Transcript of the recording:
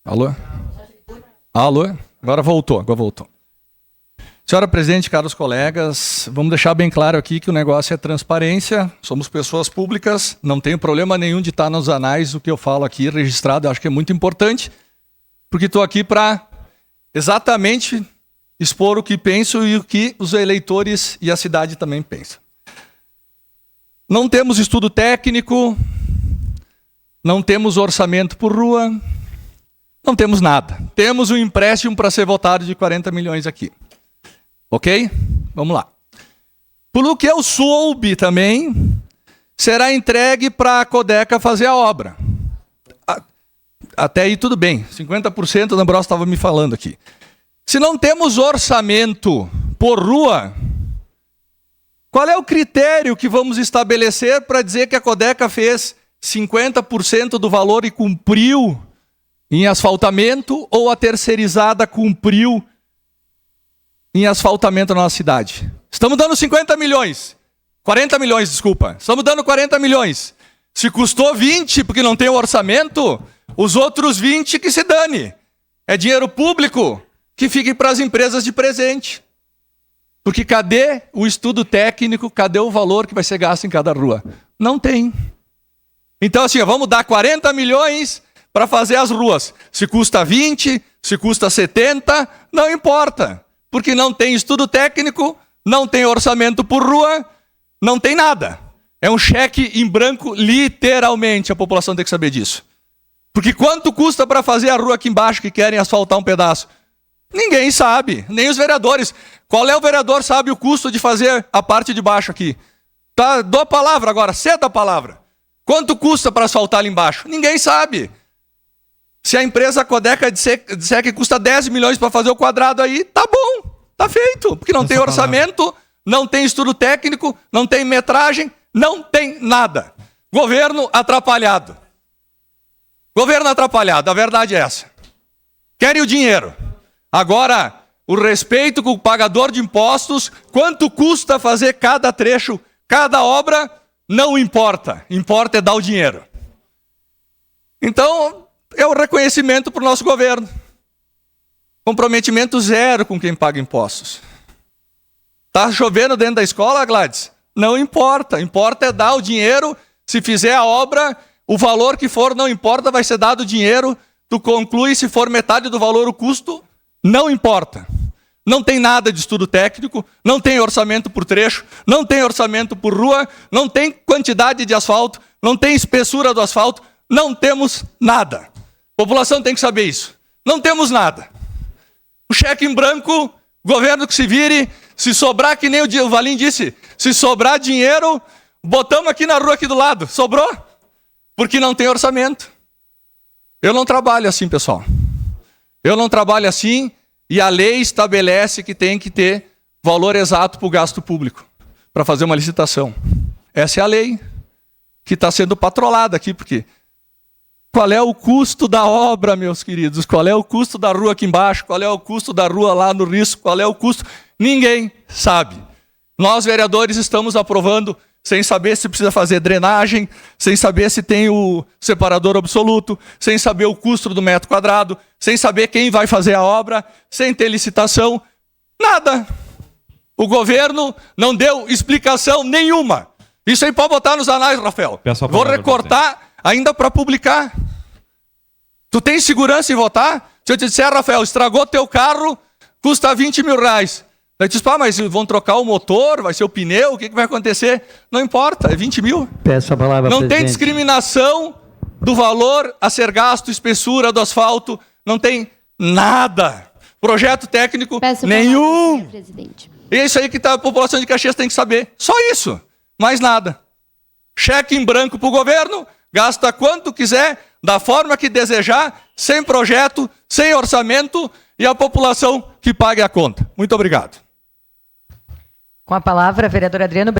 Alô? Alô? Agora voltou. Senhora presidente, caros colegas, vamos deixar bem claro aqui que o negócio é transparência, somos pessoas públicas, não tenho problema nenhum de estar nos anais o que eu falo aqui registrado, eu acho que é muito importante, porque estou aqui para exatamente expor o que penso e o que os eleitores e a cidade também pensam. Não temos estudo técnico, não temos orçamento por rua, não temos nada. Temos um empréstimo para ser votado de 40 milhões aqui. Ok? Vamos lá. Pelo que eu soube também, será entregue para a Codeca fazer a obra. Até aí tudo bem. 50% o D'Ambrosio estava me falando aqui. Se não temos orçamento por rua, qual é o critério que vamos estabelecer para dizer que a Codeca fez 50% do valor e cumpriu em asfaltamento ou a terceirizada cumpriu em asfaltamento na nossa cidade? Estamos dando 40 milhões, desculpa. Estamos dando 40 milhões. Se custou 20 porque não tem o orçamento, os outros 20 que se dane. É dinheiro público que fique para as empresas de presente. Porque cadê o estudo técnico, cadê o valor que vai ser gasto em cada rua? Não tem. Então assim, vamos dar 40 milhões para fazer as ruas. Se custa 20, se custa 70, não importa. Porque não tem estudo técnico, não tem orçamento por rua, não tem nada. É um cheque em branco, literalmente, a população tem que saber disso. Porque quanto custa para fazer a rua aqui embaixo que querem asfaltar um pedaço? Ninguém sabe, nem os vereadores. Qual é o vereador sabe o custo de fazer a parte de baixo aqui? Tá, dou a palavra agora, ceda a palavra. Quanto custa para asfaltar ali embaixo? Ninguém sabe. Se a empresa Codeca disser que custa 10 milhões para fazer o quadrado aí, tá bom, tá feito. Porque não tem orçamento, não tem estudo técnico, não tem metragem, não tem nada. Governo atrapalhado. Governo atrapalhado, a verdade é essa. Querem o dinheiro. Agora, o respeito com o pagador de impostos, quanto custa fazer cada trecho, cada obra, não importa. Importa é dar o dinheiro. Então, é o reconhecimento para o nosso governo. Comprometimento zero com quem paga impostos. Está chovendo dentro da escola, Gladys? Não importa. Importa é dar o dinheiro. Se fizer a obra, o valor que for, não importa, vai ser dado o dinheiro. Tu conclui, se for metade do valor, o custo, não importa. Não tem nada de estudo técnico, não tem orçamento por trecho, não tem orçamento por rua, não tem quantidade de asfalto, não tem espessura do asfalto, não temos nada. A população tem que saber isso. Não temos nada. O cheque em branco, governo que se vire, se sobrar, que nem o Valim disse, se sobrar dinheiro, botamos aqui na rua aqui do lado. Sobrou? Porque não tem orçamento. Eu não trabalho assim, pessoal. Eu não trabalho assim e a lei estabelece que tem que ter valor exato para o gasto público, para fazer uma licitação. Essa é a lei que está sendo patrolada aqui, porque qual é o custo da obra, meus queridos? Qual é o custo da rua aqui embaixo? Qual é o custo da rua lá no Risco? Qual é o custo? Ninguém sabe. Nós, vereadores, estamos aprovando sem saber se precisa fazer drenagem, sem saber se tem o separador absoluto, sem saber o custo do metro quadrado, sem saber quem vai fazer a obra, sem ter licitação, nada. O governo não deu explicação nenhuma. Isso aí pode botar nos anais, Rafael. Vou recortar ainda para publicar. Tu tem segurança em votar? Se eu te disser, Rafael, estragou teu carro, custa 20 mil reais. Daí tu diz, mas vão trocar o motor, vai ser o pneu, o que vai acontecer? Não importa, é 20 mil. Peço a palavra, não presidente. Tem discriminação do valor a ser gasto, espessura do asfalto, não tem nada. Projeto técnico nenhum. Palavra, presidente. É isso aí que a população de Caxias tem que saber. Só isso, mais nada. Cheque em branco para o governo, gasta quanto quiser, da forma que desejar, sem projeto, sem orçamento, e a população que pague a conta. Muito obrigado. Com a palavra, vereador Adriano